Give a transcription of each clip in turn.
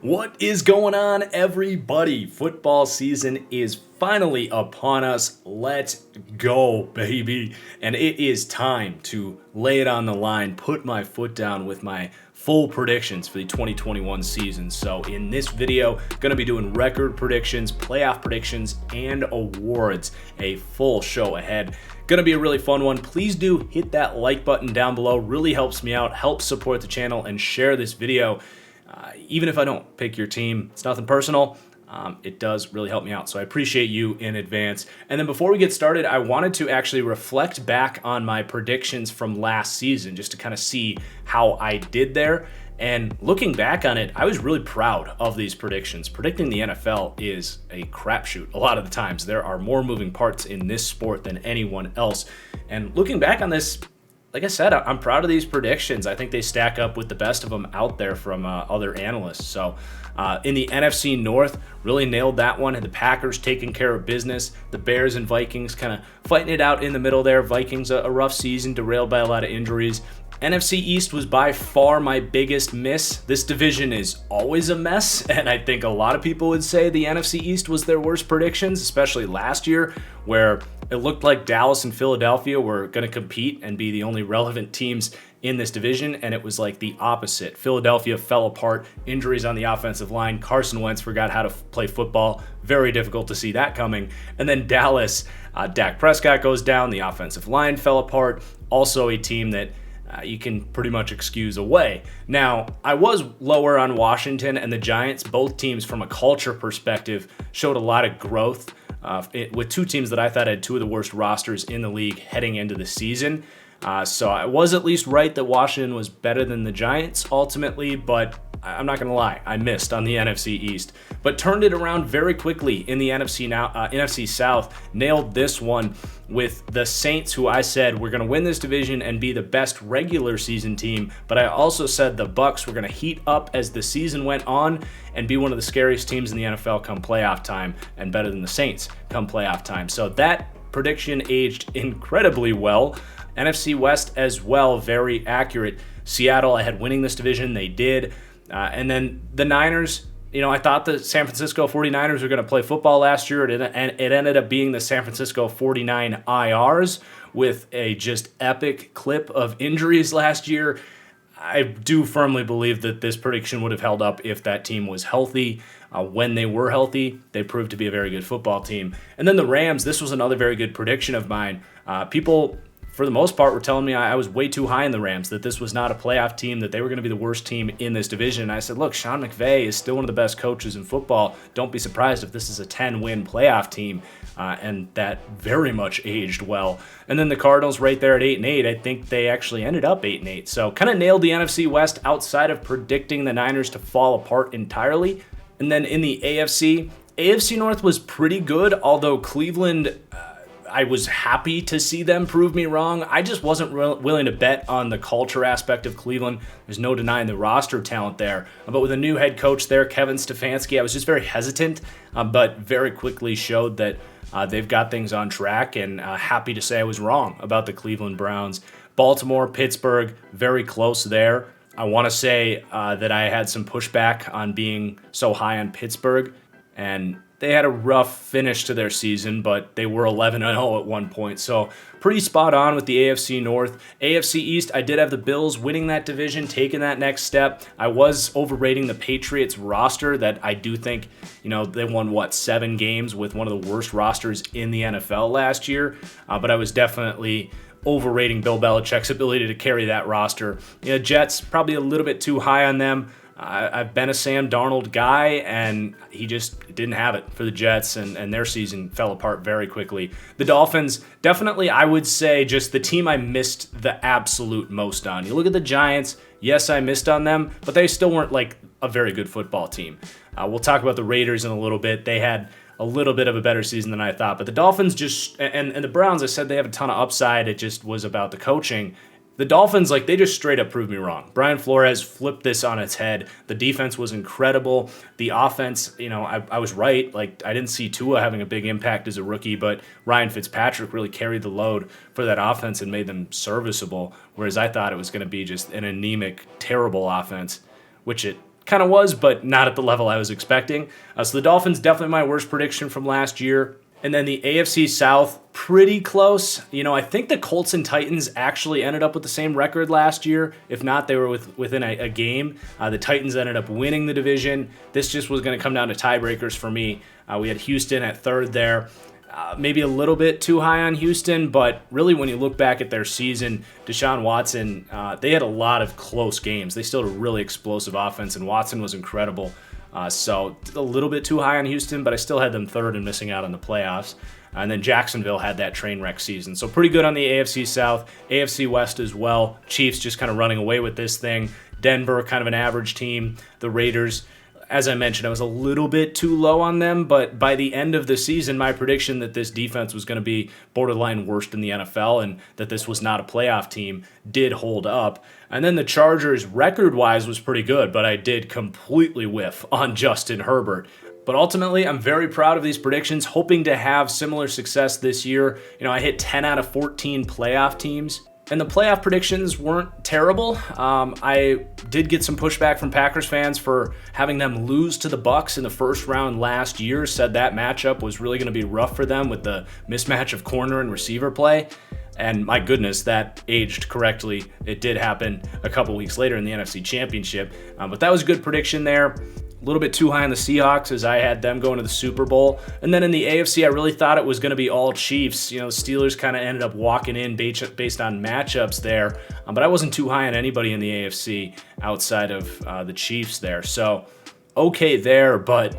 What is going on, everybody? Football season is finally upon us. Let's go, baby. And it is time to lay it on the line, put my foot down with my full predictions for the 2021 season. So in this video, going to be doing record predictions, playoff predictions, and awards. A full show ahead. Going to be a really fun one. Please do hit that like button down below. Really helps me out, helps support the channel, and share this video. Even if I don't pick your team, it's nothing personal. It does really help me out, so I appreciate you in advance. And then before we get started, I wanted to actually reflect back on my predictions from last season just to kind of see how I did there. And looking back on it, I was really proud of these predictions. Predicting the NFL is a crapshoot. A lot of the times, there are more moving parts in this sport than anyone else. And looking back on this, like I said, I'm proud of these predictions. I think they stack up with the best of them out there from other analysts. So in the NFC North, really nailed that one. The Packers taking care of business. The Bears and Vikings kind of fighting it out in the middle there. Vikings a rough season, derailed by a lot of injuries. NFC East was by far my biggest miss. This division is always a mess, and I think a lot of people would say the NFC East was their worst predictions, especially last year, where it looked like Dallas and Philadelphia were going to compete and be the only relevant teams in this division, and it was like the opposite. Philadelphia fell apart, injuries on the offensive line. Carson Wentz forgot how to play football. Very difficult to see that coming. And then Dallas, Dak Prescott goes down, the offensive line fell apart. Also a team that you can pretty much excuse away. Now, I was lower on Washington and the Giants. Both teams, from a culture perspective, showed a lot of growth with two teams that I thought had two of the worst rosters in the league heading into the season. So I was at least right that Washington was better than the Giants ultimately, but I'm not going to lie, I missed on the NFC East, but turned it around very quickly in the NFC South. Nailed this one with the Saints, who I said were going to win this division and be the best regular season team, but I also said the Bucs were going to heat up as the season went on and be one of the scariest teams in the NFL come playoff time, and better than the Saints come playoff time. So that prediction aged incredibly well. NFC West as well, very accurate. Seattle, I had winning this division, they did. And then the Niners, I thought the San Francisco 49ers were going to play football last year, and it ended up being the San Francisco 49 IRs with a just epic clip of injuries last year. I do firmly believe that this prediction would have held up if that team was healthy. When they were healthy, they proved to be a very good football team. And then the Rams, this was another very good prediction of mine. People, for the most part, were telling me I was way too high in the Rams, that this was not a playoff team, that they were going to be the worst team in this division. And I said, look, Sean McVay is still one of the best coaches in football. Don't be surprised if this is a 10-win playoff team. And that very much aged well. And then the Cardinals right there at 8-8, I think they actually ended up 8-8. So kind of nailed the NFC West outside of predicting the Niners to fall apart entirely. And then in the AFC North was pretty good, although Cleveland, I was happy to see them prove me wrong. I just wasn't willing to bet on the culture aspect of Cleveland. There's no denying the roster talent there. But with a new head coach there, Kevin Stefanski, I was just very hesitant, but very quickly showed that they've got things on track, and happy to say I was wrong about the Cleveland Browns. Baltimore, Pittsburgh, very close there. I want to say that I had some pushback on being so high on Pittsburgh, and they had a rough finish to their season, but they were 11-0 at one point. So pretty spot on with the AFC North. AFC East, I did have the Bills winning that division, taking that next step. I was overrating the Patriots roster that I do think, they won, 7 games with one of the worst rosters in the NFL last year. But I was definitely overrating Bill Belichick's ability to carry that roster. Jets, probably a little bit too high on them. I've been a Sam Darnold guy, and he just didn't have it for the Jets, and their season fell apart very quickly. The Dolphins, definitely, I would say, just the team I missed the absolute most on. You look at the Giants, yes, I missed on them, but they still weren't like a very good football team. We'll talk about the Raiders in a little bit. They had a little bit of a better season than I thought, but the Dolphins and the Browns, I said they have a ton of upside. It just was about the coaching. The Dolphins, like, they just straight up proved me wrong. Brian Flores flipped this on its head. The defense was incredible. The offense, I was right. Like, I didn't see Tua having a big impact as a rookie, but Ryan Fitzpatrick really carried the load for that offense and made them serviceable, whereas I thought it was going to be just an anemic, terrible offense, which it kind of was, but not at the level I was expecting. So the Dolphins, definitely my worst prediction from last year. And then the AFC South, pretty close. I think the Colts and Titans actually ended up with the same record last year. If not, they were within a game. The Titans ended up winning the division. This just was going to come down to tiebreakers for me. We had Houston at third there. Maybe a little bit too high on Houston, but really when you look back at their season, Deshaun Watson, they had a lot of close games. They still had a really explosive offense, and Watson was incredible. So a little bit too high on Houston, but I still had them third and missing out on the playoffs. And then Jacksonville had that train wreck season. So pretty good on the AFC South, AFC West as well. Chiefs just kind of running away with this thing. Denver, kind of an average team. The Raiders, as I mentioned, I was a little bit too low on them, but by the end of the season, my prediction that this defense was going to be borderline worst in the NFL and that this was not a playoff team did hold up. And then the Chargers, record-wise, was pretty good, but I did completely whiff on Justin Herbert. But ultimately, I'm very proud of these predictions, hoping to have similar success this year. I hit 10 out of 14 playoff teams. And the playoff predictions weren't terrible. I did get some pushback from Packers fans for having them lose to the Bucs in the first round last year. Said that matchup was really going to be rough for them with the mismatch of corner and receiver play. And my goodness, that aged correctly. It did happen a couple weeks later in the NFC Championship. But that was a good prediction there. A little bit too high on the Seahawks as I had them going to the Super Bowl. And then in the AFC, I really thought it was going to be all Chiefs. The Steelers kind of ended up walking in based on matchups there. But I wasn't too high on anybody in the AFC outside of the Chiefs there. So okay there, but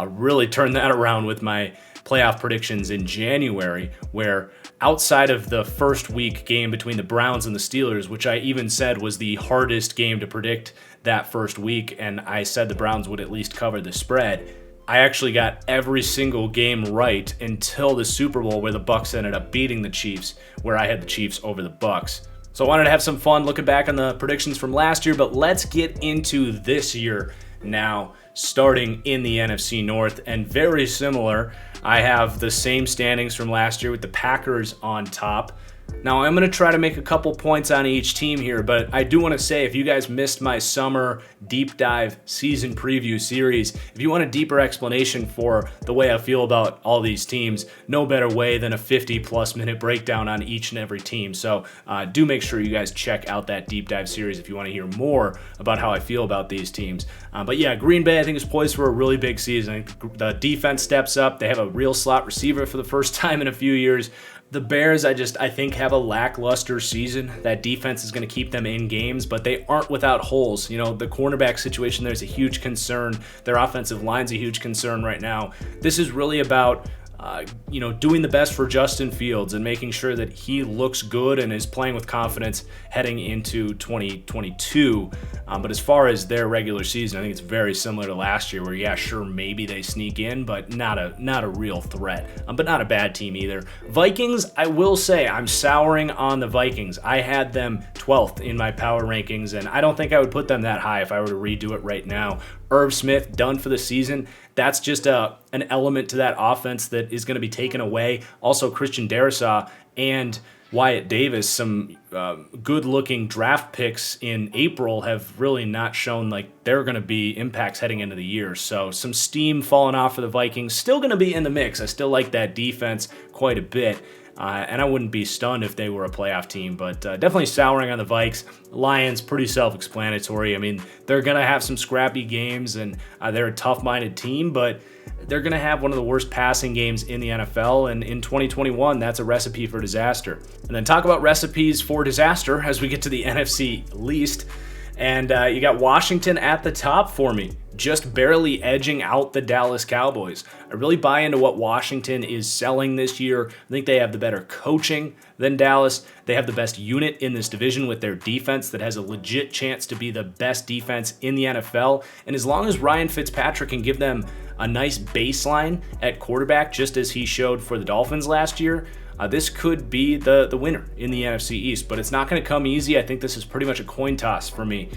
really turned that around with my playoff predictions in January, where outside of the first week game between the Browns and the Steelers, which I even said was the hardest game to predict that first week, and I said the Browns would at least cover the spread, I actually got every single game right until the Super Bowl, where the Bucs ended up beating the Chiefs, where I had the Chiefs over the Bucs. So I wanted to have some fun looking back on the predictions from last year, but let's get into this year now, starting in the NFC North, and very similar. I have the same standings from last year with the Packers on top. Now, I'm going to try to make a couple points on each team here, but I do want to say, if you guys missed my summer deep dive season preview series, if you want a deeper explanation for the way I feel about all these teams, no better way than a 50-plus minute breakdown on each and every team. So do make sure you guys check out that deep dive series if you want to hear more about how I feel about these teams. But yeah, Green Bay, I think, is poised for a really big season. I think the defense steps up. They have a real slot receiver for the first time in a few years. The Bears, I think, have a lackluster season. That defense is going to keep them in games, but they aren't without holes. The cornerback situation there is a huge concern. Their offensive line's a huge concern right now. This is really about doing the best for Justin Fields and making sure that he looks good and is playing with confidence heading into 2022. But as far as their regular season, I think it's very similar to last year, where yeah, sure, maybe they sneak in, but not a real threat. But not a bad team either. Vikings, I will say, I'm souring on the Vikings. I had them 12th in my power rankings, and I don't think I would put them that high if I were to redo it right now. Irv Smith done for the season. That's just an element to that offense that is going to be taken away. Also, Christian Darrisaw and Wyatt Davis, some good-looking draft picks in April, have really not shown like they're going to be impacts heading into the year. So some steam falling off for the Vikings. Still going to be in the mix. I still like that defense quite a bit. And I wouldn't be stunned if they were a playoff team, but definitely souring on the Vikes. Lions, pretty self-explanatory. I mean, they're going to have some scrappy games, and they're a tough-minded team, but they're going to have one of the worst passing games in the NFL, and in 2021, that's a recipe for disaster. And then talk about recipes for disaster as we get to the NFC least. And you got Washington at the top for me, just barely edging out the Dallas Cowboys. I really buy into what Washington is selling this year. I think they have the better coaching than Dallas. They have the best unit in this division with their defense that has a legit chance to be the best defense in the NFL. And as long as Ryan Fitzpatrick can give them a nice baseline at quarterback, just as he showed for the Dolphins last year, this could be the winner in the NFC East, but it's not going to come easy. I think this is pretty much a coin toss for me.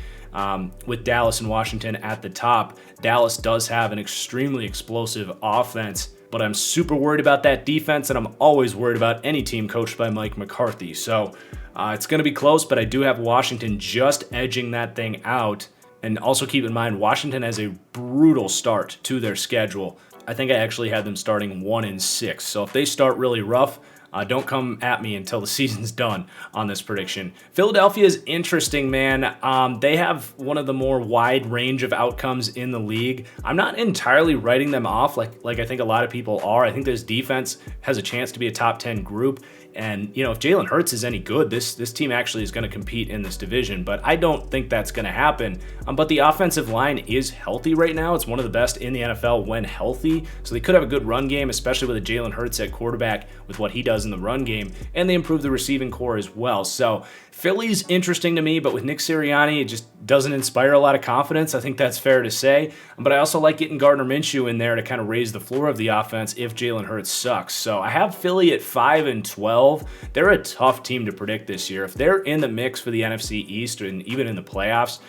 With Dallas and Washington at the top. Dallas does have an extremely explosive offense, but I'm super worried about that defense, and I'm always worried about any team coached by Mike McCarthy. So it's going to be close, but I do have Washington just edging that thing out. And also keep in mind, Washington has a brutal start to their schedule. I think I actually had them starting 1-6. So if they start really rough, don't come at me until the season's done on this prediction. Philadelphia is interesting, man. They have one of the more wide range of outcomes in the league. I'm not entirely writing them off like I think a lot of people are. I think this defense has a chance to be a top 10 group. And, if Jalen Hurts is any good, this team actually is going to compete in this division. But I don't think that's going to happen. But the offensive line is healthy right now. It's one of the best in the NFL when healthy. So they could have a good run game, especially with a Jalen Hurts at quarterback with what he does in the run game. And they improve the receiving core as well. So Philly's interesting to me, but with Nick Sirianni, it just doesn't inspire a lot of confidence. I think that's fair to say. But I also like getting Gardner Minshew in there to kind of raise the floor of the offense if Jalen Hurts sucks. So I have Philly at 5-12. They're a tough team to predict this year. If they're in the mix for the NFC East and even in the playoffs,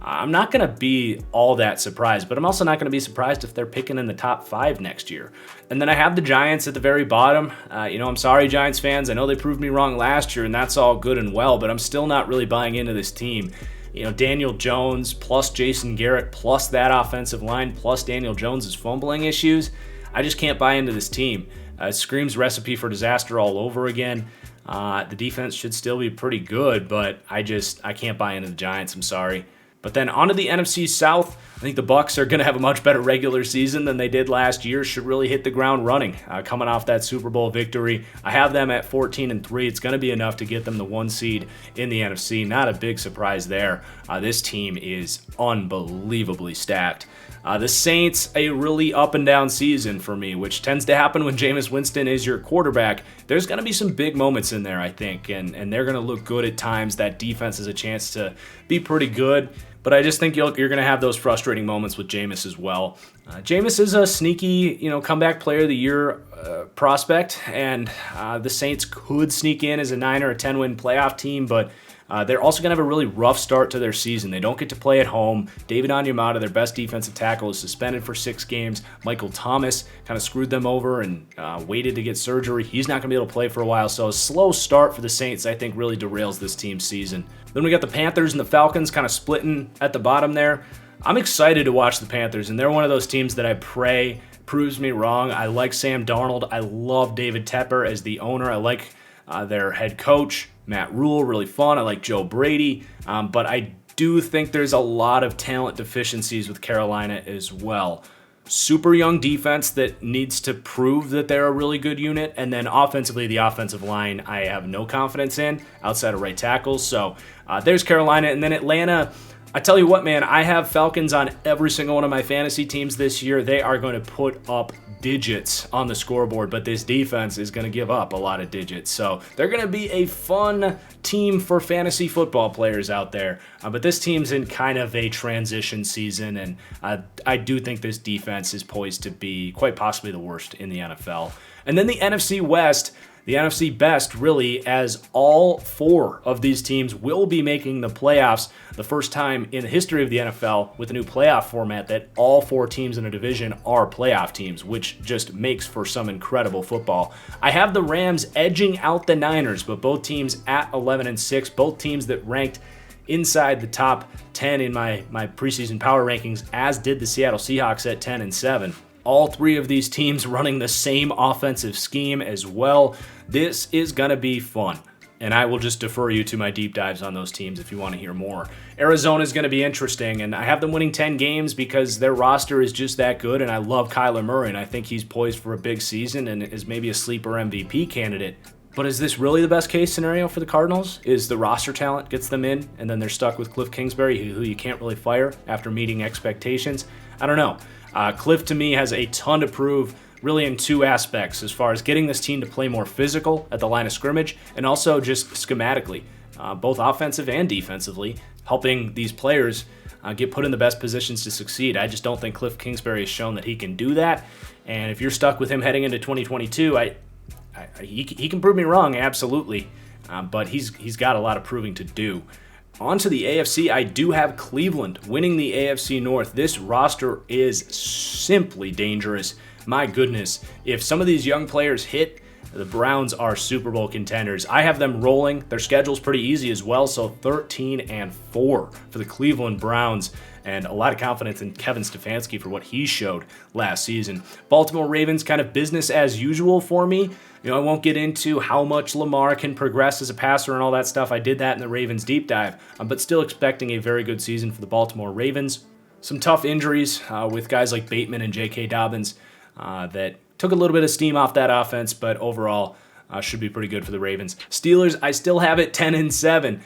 I'm not going to be all that surprised, but I'm also not going to be surprised if they're picking in the top 5 next year. And then I have the Giants at the very bottom. I'm sorry, Giants fans. I know they proved me wrong last year, and that's all good and well, but I'm still not really buying into this team. Daniel Jones plus Jason Garrett plus that offensive line plus Daniel Jones' fumbling issues. I just can't buy into this team. It screams recipe for disaster all over again. The defense should still be pretty good, but I can't buy into the Giants. I'm sorry. But then onto the NFC South, I think the Bucs are going to have a much better regular season than they did last year. Should really hit the ground running, coming off that Super Bowl victory. I have them at 14-3. It's going to be enough to get them the 1 seed in the NFC. Not a big surprise there. This team is unbelievably stacked. The Saints, a really up and down season for me, which tends to happen when Jameis Winston is your quarterback. There's going to be some big moments in there, I think, and they're going to look good at times. That defense has a chance to be pretty good. But I just think you're going to have those frustrating moments with Jameis as well. Jameis is a sneaky, comeback player of the year prospect, and the Saints could sneak in as a 9 or a 10-win playoff team, but they're also going to have a really rough start to their season. They don't get to play at home. David Onyemata, their best defensive tackle, is suspended for 6 games. Michael Thomas kind of screwed them over and waited to get surgery. He's not going to be able to play for a while, so a slow start for the Saints, I think, really derails this team's season. Then we got the Panthers and the Falcons kind of splitting at the bottom there. I'm excited to watch the Panthers, and they're one of those teams that I pray proves me wrong. I like Sam Darnold. I love David Tepper as the owner. I like their head coach, Matt Rule, really fun. I like Joe Brady, but I do think there's a lot of talent deficiencies with Carolina as well. Super young defense that needs to prove that they're a really good unit, and then offensively, the offensive line I have no confidence in outside of right tackles. So there's Carolina, and then Atlanta. I tell you what, man, I have Falcons on every single one of my fantasy teams this year. They are going to put up digits on the scoreboard, but this defense is going to give up a lot of digits. So they're going to be a fun team for fantasy football players out there. But this team's in kind of a transition season, and I do think this defense is poised to be quite possibly the worst in the NFL. And then the NFC West. The NFC best, really, as all 4 of these teams will be making the playoffs, the first time in the history of the NFL with a new playoff format that all 4 teams in a division are playoff teams, which just makes for some incredible football. I have the Rams edging out the Niners, but both teams at 11-6, both teams that ranked inside the top 10 in my preseason power rankings, as did the Seattle Seahawks at 10-7. All 3 of these teams running the same offensive scheme as well. This is going to be fun, and I will just defer you to my deep dives on those teams if you want to hear more. Arizona is going to be interesting, and I have them winning 10 games because their roster is just that good, and I love Kyler Murray, and I think he's poised for a big season and is maybe a sleeper MVP candidate. But is this really the best case scenario for the Cardinals? Is the roster talent gets them in, and then they're stuck with Cliff Kingsbury, who you can't really fire after meeting expectations? I don't know. Cliff, to me, has a ton to prove, really in 2 aspects, as far as getting this team to play more physical at the line of scrimmage, and also just schematically, both offensive and defensively, helping these players get put in the best positions to succeed. I just don't think Cliff Kingsbury has shown that he can do that, and if you're stuck with him heading into 2022, I he can prove me wrong, absolutely. But he's got a lot of proving to do. On to the AFC, I do have Cleveland winning the AFC North. This roster is simply dangerous. My goodness, if some of these young players hit, the Browns are Super Bowl contenders. I have them rolling. Their schedule's pretty easy as well, so 13-4 for the Cleveland Browns. And a lot of confidence in Kevin Stefanski for what he showed last season. Baltimore Ravens, kind of business as usual for me. I won't get into how much Lamar can progress as a passer and all that stuff. I did that in the Ravens deep dive, but still expecting a very good season for the Baltimore Ravens. Some tough injuries with guys like Bateman and J.K. Dobbins that took a little bit of steam off that offense, but overall should be pretty good for the Ravens. Steelers, I still have it 10-7.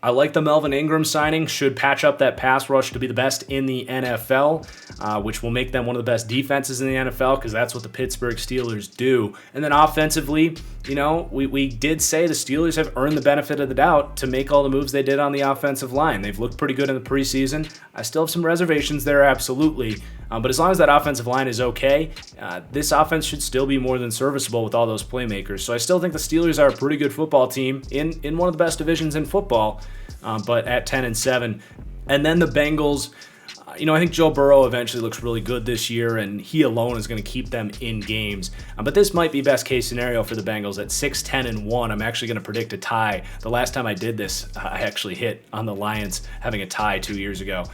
I like the Melvin Ingram signing. Should patch up that pass rush to be the best in the NFL, which will make them one of the best defenses in the NFL because that's what the Pittsburgh Steelers do. And then offensively, we did say the Steelers have earned the benefit of the doubt to make all the moves they did on the offensive line. They've looked pretty good in the preseason. I still have some reservations there, absolutely. But as long as that offensive line is okay, this offense should still be more than serviceable with all those playmakers. So I still think the Steelers are a pretty good football team in one of the best divisions in football, but at 10-7. And then the Bengals, I think Joe Burrow eventually looks really good this year, and he alone is going to keep them in games. But this might be best case scenario for the Bengals at 6-10-1. I'm actually going to predict a tie. The last time I did this, I actually hit on the Lions having a tie 2 years ago.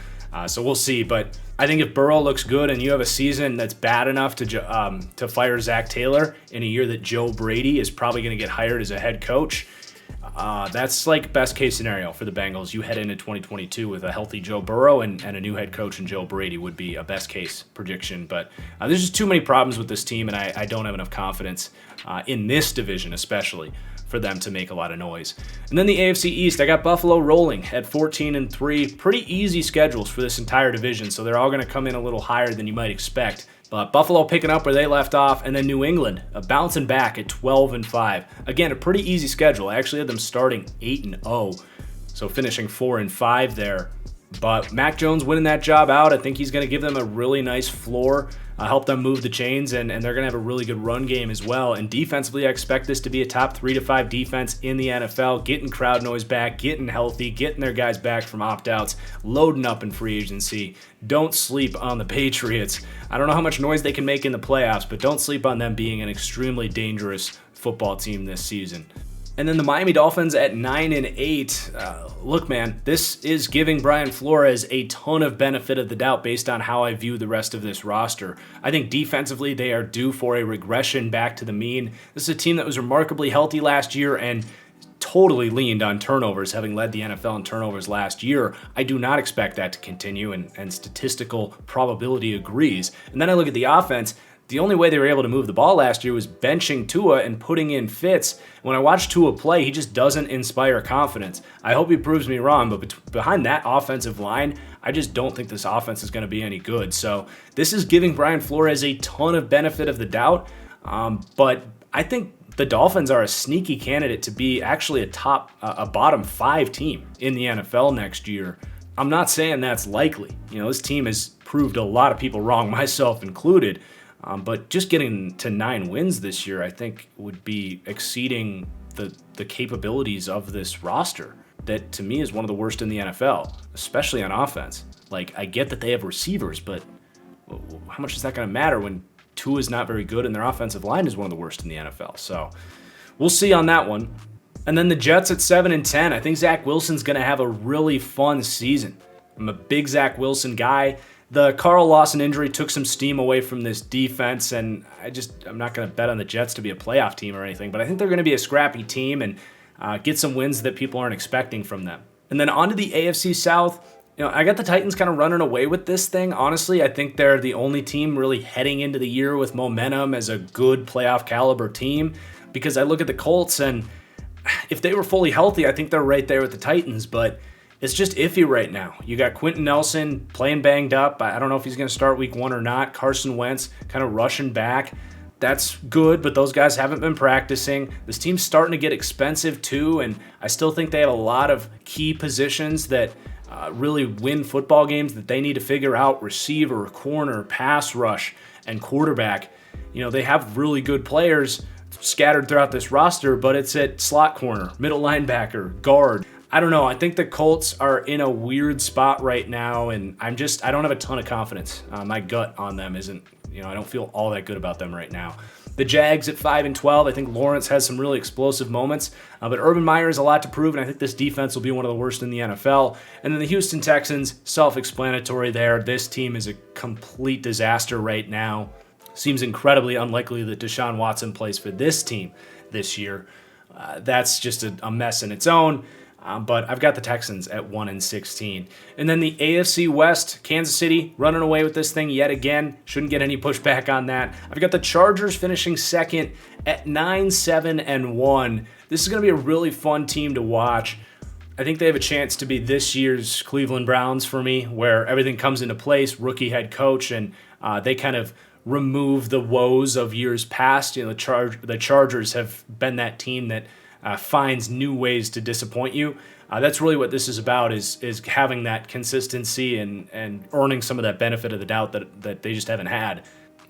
So we'll see, but I think if Burrow looks good and you have a season that's bad enough to fire Zach Taylor in a year that Joe Brady is probably going to get hired as a head coach, that's like best case scenario for the Bengals. You head into 2022 with a healthy Joe Burrow and a new head coach in Joe Brady would be a best case prediction. But there's just too many problems with this team, and I don't have enough confidence in this division especially for them to make a lot of noise. And then the AFC East, I got Buffalo rolling at 14-3. Pretty easy schedules for this entire division, so they're all going to come in a little higher than you might expect. But Buffalo picking up where they left off, and then New England bouncing back at 12-5. Again, a pretty easy schedule. I actually had them starting 8-0, so finishing 4-5 there. But Mac Jones winning that job out, I think he's going to give them a really nice floor, help them move the chains, and they're going to have a really good run game as well. And defensively, I expect this to be a top 3 to 5 defense in the NFL, getting crowd noise back, getting healthy, getting their guys back from opt-outs, loading up in free agency. Don't sleep on the Patriots. I don't know how much noise they can make in the playoffs, but don't sleep on them being an extremely dangerous football team this season. And then the Miami Dolphins at 9-8. Look, man, this is giving Brian Flores a ton of benefit of the doubt based on how I view the rest of this roster. I think defensively they are due for a regression back to the mean. This is a team that was remarkably healthy last year and totally leaned on turnovers, having led the NFL in turnovers last year. I do not expect that to continue, and statistical probability agrees. And then I look at the offense. The only way they were able to move the ball last year was benching Tua and putting in Fitz. When I watch Tua play, he just doesn't inspire confidence. I hope he proves me wrong, but behind that offensive line, I just don't think this offense is going to be any good. So this is giving Brian Flores a ton of benefit of the doubt, but I think the Dolphins are a sneaky candidate to be actually a bottom 5 team in the NFL next year. I'm not saying that's likely. This team has proved a lot of people wrong, myself included. But just getting to 9 wins this year, I think, would be exceeding the capabilities of this roster that, to me, is one of the worst in the NFL, especially on offense. Like, I get that they have receivers, but how much is that going to matter when Tua is not very good and their offensive line is one of the worst in the NFL? So we'll see on that one. And then the Jets at 7-10. I think Zach Wilson's going to have a really fun season. I'm a big Zach Wilson guy. The Carl Lawson injury took some steam away from this defense, and I'm not going to bet on the Jets to be a playoff team or anything, but I think they're going to be a scrappy team and get some wins that people aren't expecting from them. And then on to the AFC South. I got the Titans kind of running away with this thing. Honestly, I think they're the only team really heading into the year with momentum as a good playoff caliber team, because I look at the Colts, and if they were fully healthy, I think they're right there with the Titans, but it's just iffy right now. You got Quentin Nelson playing banged up. I don't know if he's going to start week 1 or not. Carson Wentz kind of rushing back. That's good, but those guys haven't been practicing. This team's starting to get expensive too, and I still think they have a lot of key positions that really win football games that they need to figure out: receiver, corner, pass rush, and quarterback. They have really good players, scattered throughout this roster, but it's at slot corner, middle linebacker, guard. I don't know. I think the Colts are in a weird spot right now, and I don't have a ton of confidence. My gut on them isn't, I don't feel all that good about them right now. The Jags at 5-12. I think Lawrence has some really explosive moments, but Urban Meyer has a lot to prove, and I think this defense will be one of the worst in the NFL. And then the Houston Texans, self-explanatory there. This team is a complete disaster right now. Seems incredibly unlikely that Deshaun Watson plays for this team this year. That's just a mess in its own. But I've got the Texans at 1-16. And then the AFC West, Kansas City running away with this thing yet again. Shouldn't get any pushback on that. I've got the Chargers finishing second at 9-7-1. This is going to be a really fun team to watch. I think they have a chance to be this year's Cleveland Browns for me, where everything comes into place, rookie head coach, and they kind of remove the woes of years past. The Chargers have been that team that finds new ways to disappoint you. That's really what this is about, is having that consistency and earning some of that benefit of the doubt that they just haven't had.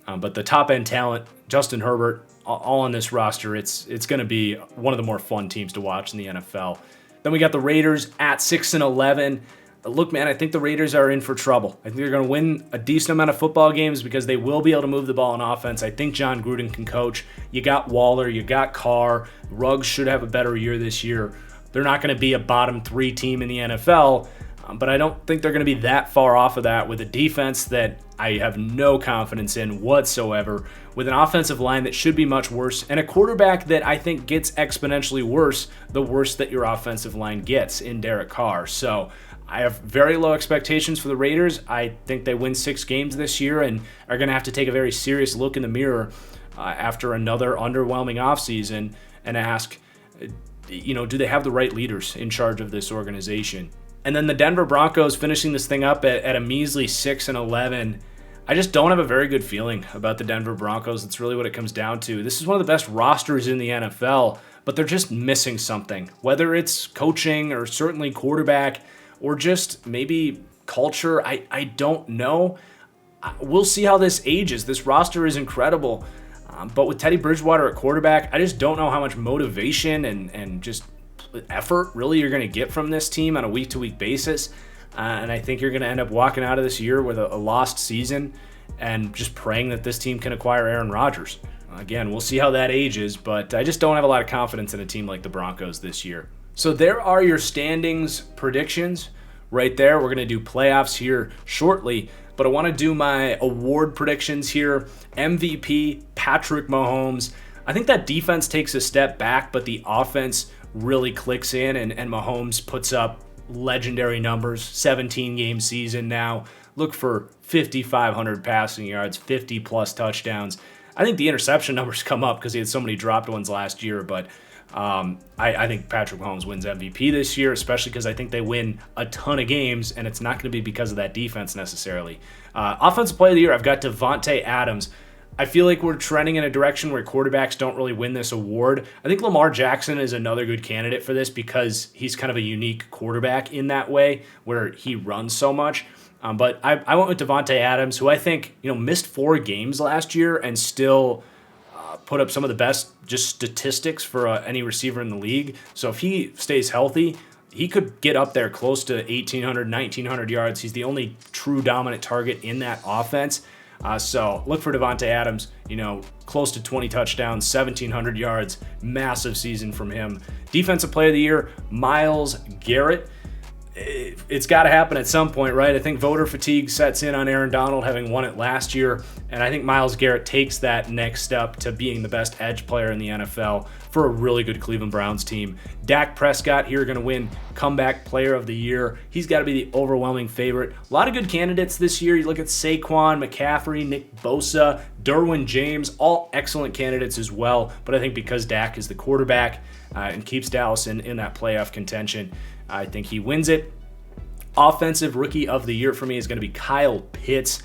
But the top-end talent, Justin Herbert, all on this roster, it's going to be one of the more fun teams to watch in the NFL. Then we got the Raiders at 6-11. Look, man, I think the Raiders are in for trouble. I think they're going to win a decent amount of football games because they will be able to move the ball on offense. I think John Gruden can coach. You got Waller, you got Carr. Ruggs should have a better year this year. They're not going to be a bottom 3 team in the NFL, but I don't think they're going to be that far off of that with a defense that I have no confidence in whatsoever, with an offensive line that should be much worse, and a quarterback that I think gets exponentially worse the worse that your offensive line gets in Derek Carr. So I have very low expectations for the Raiders. I think they win 6 games this year and are going to have to take a very serious look in the mirror after another underwhelming offseason and ask, do they have the right leaders in charge of this organization? And then the Denver Broncos finishing this thing up at a measly 6-11. I just don't have a very good feeling about the Denver Broncos. That's really what it comes down to. This is one of the best rosters in the NFL, but they're just missing something, whether it's coaching or certainly quarterback, or just maybe culture. I don't know. We'll see how this ages. This roster is incredible. But with Teddy Bridgewater at quarterback, I just don't know how much motivation and just effort really you're going to get from this team on a week-to-week basis. And I think you're going to end up walking out of this year with a lost season and just praying that this team can acquire Aaron Rodgers. Again, we'll see how that ages, but I just don't have a lot of confidence in a team like the Broncos this year. So there are your standings predictions right there. We're going to do playoffs here shortly, but I want to do my award predictions here. MVP, Patrick Mahomes. I think that defense takes a step back, but the offense really clicks in, and Mahomes puts up legendary numbers. 17-game season now. Look for 5,500 passing yards, 50-plus touchdowns. I think the interception numbers come up because he had so many dropped ones last year, but I think Patrick Mahomes wins MVP this year, especially because I think they win a ton of games, and it's not going to be because of that defense necessarily. Offensive Player of the Year, I've got Davante Adams. I feel like we're trending in a direction where quarterbacks don't really win this award. I think Lamar Jackson is another good candidate for this because he's kind of a unique quarterback in that way where he runs so much. But I went with Davante Adams, who I think missed 4 games last year and still put up some of the best just statistics for any receiver in the league. So if he stays healthy, he could get up there close to 1,800, 1,900 yards. He's the only true dominant target in that offense. So look for Davante Adams, close to 20 touchdowns, 1,700 yards, massive season from him. Defensive Player of the Year, Myles Garrett. It's got to happen at some point, right? I think voter fatigue sets in on Aaron Donald having won it last year, and I think Myles Garrett takes that next step to being the best edge player in the NFL for a really good Cleveland Browns team. Dak Prescott here going to win Comeback Player of the Year. He's got to be the overwhelming favorite. A lot of good candidates this year. You look at Saquon, McCaffrey, Nick Bosa, Derwin James, all excellent candidates as well, but I think because Dak is the quarterback and keeps Dallas in that playoff contention, I think he wins it. Offensive Rookie of the Year for me is going to be Kyle Pitts.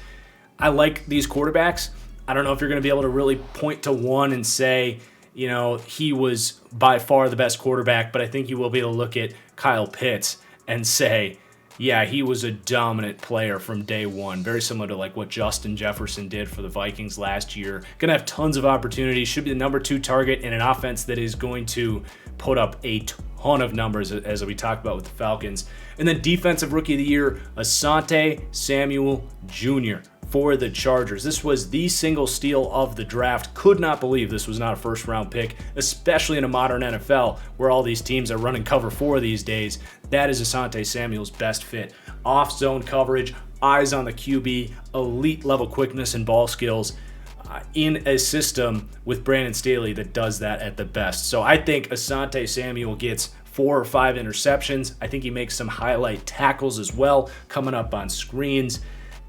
I like these quarterbacks. I don't know if you're going to be able to really point to one and say, he was by far the best quarterback, but I think you will be able to look at Kyle Pitts and say, Yeah, he was a dominant player from day one, very similar to like what Justin Jefferson did for the Vikings last year. Going to have tons of opportunities, should be the number 2 target in an offense that is going to put up a ton of numbers, as we talked about with the Falcons. And then Defensive Rookie of the Year, Asante Samuel Jr. for the Chargers. This was the single steal of the draft. Could not believe this was not a first-round pick, especially in a modern NFL where all these teams are running cover 4 these days. That is Asante Samuel's best fit. Off-zone coverage, eyes on the QB, elite-level quickness and ball skills in a system with Brandon Staley that does that at the best. So I think Asante Samuel gets 4 or 5 interceptions. I think he makes some highlight tackles as well, coming up on screens,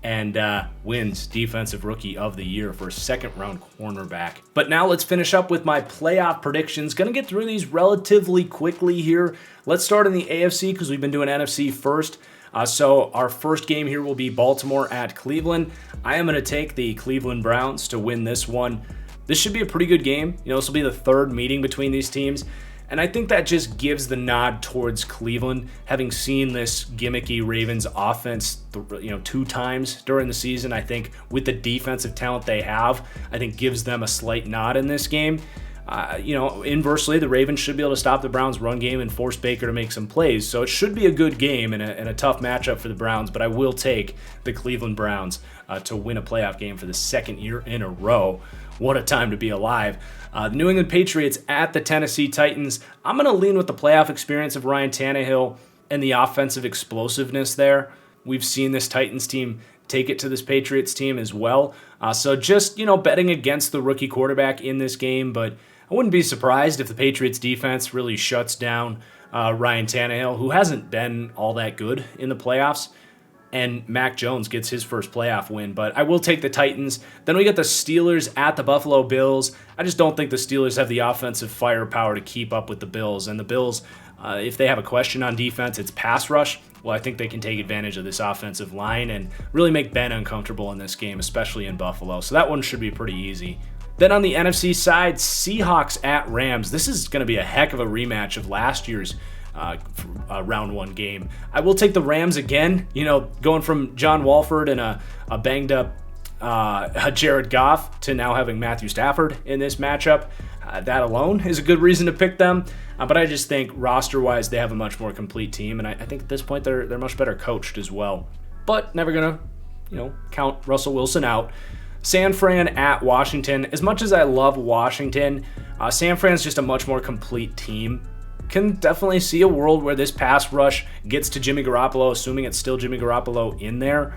and wins Defensive Rookie of the Year for a second-round cornerback. But now let's finish up with my playoff predictions. Going to get through these relatively quickly here. Let's start in the AFC because we've been doing NFC first. So our first game here will be Baltimore at Cleveland. I am going to take the Cleveland Browns to win this one. This should be a pretty good game. This will be the third meeting between these teams. And I think that just gives the nod towards Cleveland, having seen this gimmicky Ravens offense, 2 times during the season. I think with the defensive talent they have, I think gives them a slight nod in this game. Inversely, the Ravens should be able to stop the Browns' run game and force Baker to make some plays. So it should be a good game and a tough matchup for the Browns, but I will take the Cleveland Browns to win a playoff game for the second year in a row. What a time to be alive. The New England Patriots at the Tennessee Titans. I'm going to lean with the playoff experience of Ryan Tannehill and the offensive explosiveness there. We've seen this Titans team take it to this Patriots team as well. So just, betting against the rookie quarterback in this game, but I wouldn't be surprised if the Patriots defense really shuts down Ryan Tannehill, who hasn't been all that good in the playoffs, and Mac Jones gets his first playoff win. But I will take the Titans. Then we get the Steelers at the Buffalo Bills. I just don't think the Steelers have the offensive firepower to keep up with the Bills. And the Bills, if they have a question on defense, it's pass rush. Well, I think they can take advantage of this offensive line and really make Ben uncomfortable in this game, especially in Buffalo. So that one should be pretty easy. Then on the NFC side, Seahawks at Rams. This is going to be a heck of a rematch of last year's round 1 game. I will take the Rams again, going from John Wolford and a banged up Jared Goff to now having Matthew Stafford in this matchup. That alone is a good reason to pick them. But I just think roster-wise, they have a much more complete team, and I think at this point they're much better coached as well. But never gonna, count Russell Wilson out. San Fran at Washington. As much as I love Washington, San Fran's just a much more complete team. Can definitely see a world where this pass rush gets to Jimmy Garoppolo, assuming it's still Jimmy Garoppolo in there,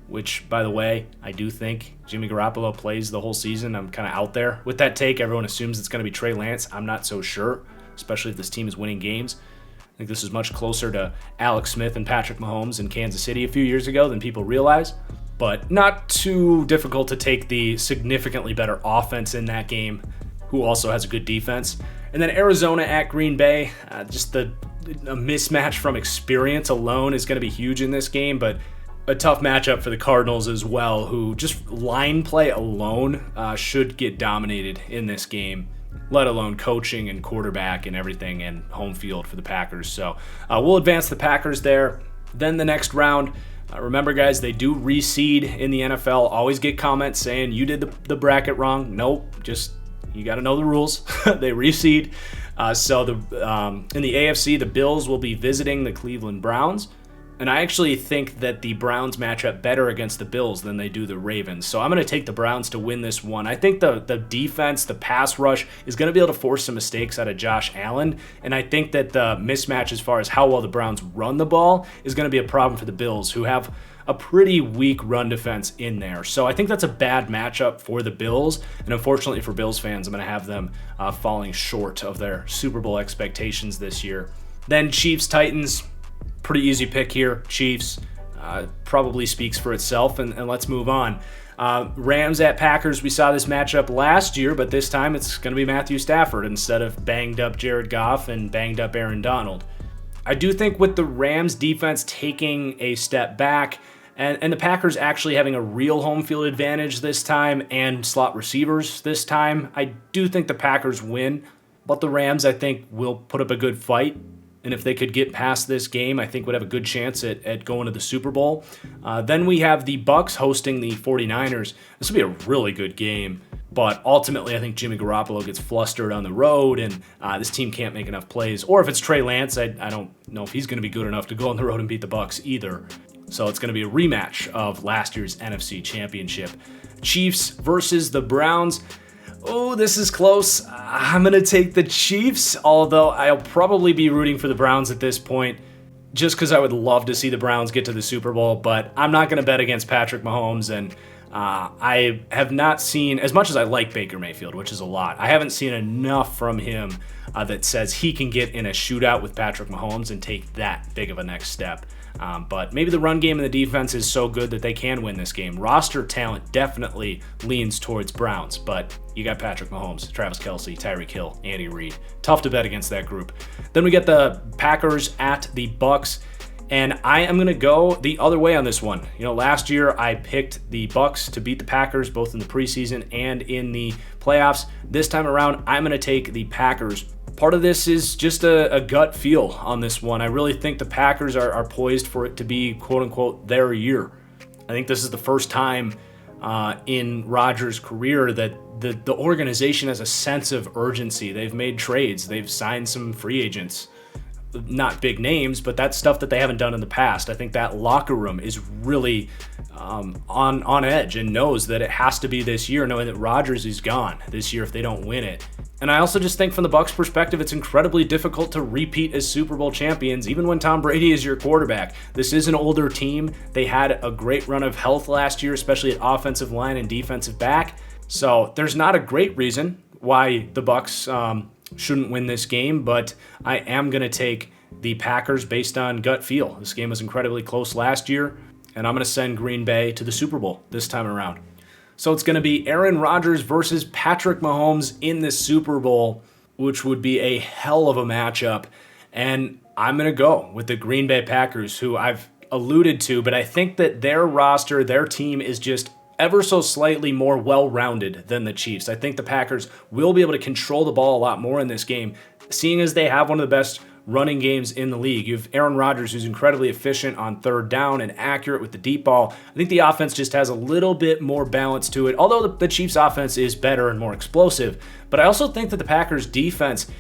which, by the way, I do think Jimmy Garoppolo plays the whole season. I'm kind of out there with that take. Everyone assumes it's going to be Trey Lance. I'm not so sure, especially if this team is winning games. I think this is much closer to Alex Smith and Patrick Mahomes in Kansas City a few years ago than people realize, but not too difficult to take the significantly better offense in that game, who also has a good defense. And then Arizona at Green Bay, just a mismatch from experience alone is going to be huge in this game, but a tough matchup for the Cardinals as well, who just line play alone should get dominated in this game, let alone coaching and quarterback and everything and home field for the Packers. So we'll advance the Packers there. Then the next round, remember guys, they do reseed in the NFL. Always get comments saying you did the bracket wrong. Nope, just you got to know the rules. They reseed. So in the AFC, the Bills will be visiting the Cleveland Browns. And I actually think that the Browns match up better against the Bills than they do the Ravens. So I'm going to take the Browns to win this one. I think the defense, the pass rush, is going to be able to force some mistakes out of Josh Allen. And I think that the mismatch as far as how well the Browns run the ball is going to be a problem for the Bills, who have a pretty weak run defense in there. So I think that's a bad matchup for the Bills. And unfortunately for Bills fans, I'm going to have them falling short of their Super Bowl expectations this year. Then Chiefs-Titans. Pretty easy pick here. Chiefs probably speaks for itself, and let's move on. Rams at Packers. We saw this matchup last year, but this time it's going to be Matthew Stafford instead of banged up Jared Goff and banged up Aaron Donald. I do think with the Rams defense taking a step back and the Packers actually having a real home field advantage this time and slot receivers this time, I do think the Packers win, but the Rams I think will put up a good fight. and if they could get past this game, I think would have a good chance at going to the Super Bowl. Then we have the Bucs hosting the 49ers. This will be a really good game, but ultimately I think Jimmy Garoppolo gets flustered on the road, and this team can't make enough plays. Or if it's Trey Lance, I don't know if he's going to be good enough to go on the road and beat the Bucs either. So it's going to be a rematch of last year's NFC Championship. Chiefs versus the Browns. Oh, this is close. I'm going to take the Chiefs, although I'll probably be rooting for the Browns at this point just because I would love to see the Browns get to the Super Bowl, but I'm not going to bet against Patrick Mahomes, and I have not seen, as much as I like Baker Mayfield, which is a lot, I haven't seen enough from him that says he can get in a shootout with Patrick Mahomes and take that big of a next step. But maybe the run game and the defense is so good that they can win this game. Roster talent definitely leans towards Browns, but you got Patrick Mahomes, Travis Kelce, Tyreek Hill, Andy Reid. Tough to bet against that group. Then we get the Packers at the Bucs, and I am going to go the other way on this one. You know, last year I picked the Bucs to beat the Packers both in the preseason and in the playoffs. This time around, I'm going to take the Packers. Part of this is just a gut feel on this one. I really think the Packers are poised for it to be, quote-unquote, their year. I think this is the first time in Rodgers' career that the organization has a sense of urgency. They've made trades. They've signed some free agents. Not big names, but that's stuff that they haven't done in the past. I think that locker room is really on edge and knows that it has to be this year, knowing that Rodgers is gone this year if they don't win it. And I also just think from the Bucs' perspective, it's incredibly difficult to repeat as Super Bowl champions, even when Tom Brady is your quarterback. This is an older team. They had a great run of health last year, especially at offensive line and defensive back. So there's not a great reason why the Bucs shouldn't win this game, but I am going to take the Packers based on gut feel. This game was incredibly close last year, and I'm going to send Green Bay to the Super Bowl this time around. So it's going to be Aaron Rodgers versus Patrick Mahomes in the Super Bowl, which would be a hell of a matchup. And I'm going to go with the Green Bay Packers, who I've alluded to, but I think that their roster, their team is just ever so slightly more well-rounded than the Chiefs. I think the Packers will be able to control the ball a lot more in this game, seeing as they have one of the best running games in the league. You have Aaron Rodgers, who's incredibly efficient on third down and accurate with the deep ball. I think the offense just has a little bit more balance to it, although the Chiefs' offense is better and more explosive. But I also think that the Packers' defense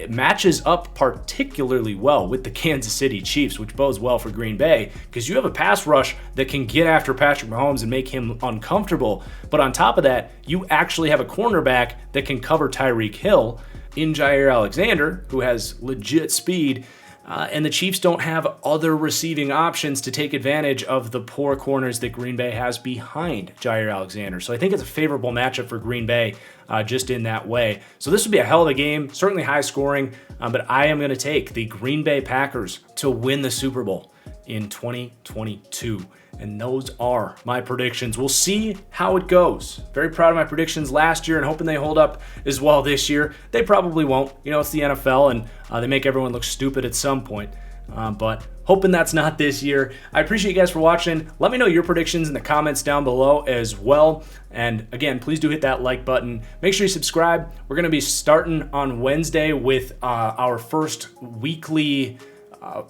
matches up particularly well with the Kansas City Chiefs, which bodes well for Green Bay, because you have a pass rush that can get after Patrick Mahomes and make him uncomfortable. But on top of that, you actually have a cornerback that can cover Tyreek Hill in Jair Alexander, who has legit speed, and the Chiefs don't have other receiving options to take advantage of the poor corners that Green Bay has behind Jair Alexander. So I think it's a favorable matchup for Green Bay just in that way. So this would be a hell of a game, certainly high scoring, but I am going to take the Green Bay Packers to win the Super Bowl in 2022. And those are my predictions. We'll see how it goes. Very proud of my predictions last year and hoping they hold up as well this year. They probably won't. You know, it's the NFL and they make everyone look stupid at some point. But hoping that's not this year. I appreciate you guys for watching. Let me know your predictions in the comments down below as well. And again, please do hit that like button. Make sure you subscribe. We're going to be starting on Wednesday with our first weekly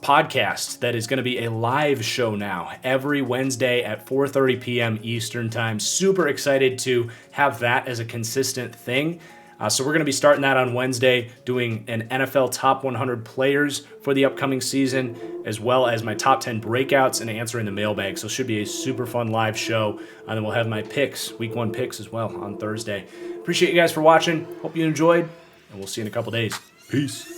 podcast that is going to be a live show now every Wednesday at 4:30 p.m. Eastern Time. Super excited to have that as a consistent thing. So we're going to be starting that on Wednesday, doing an NFL Top 100 players for the upcoming season, as well as my top 10 breakouts and answering the mailbag. So it should be a super fun live show. And then we'll have my picks, week 1 picks as well on Thursday. Appreciate you guys for watching. Hope you enjoyed, and we'll see you in a couple days. Peace.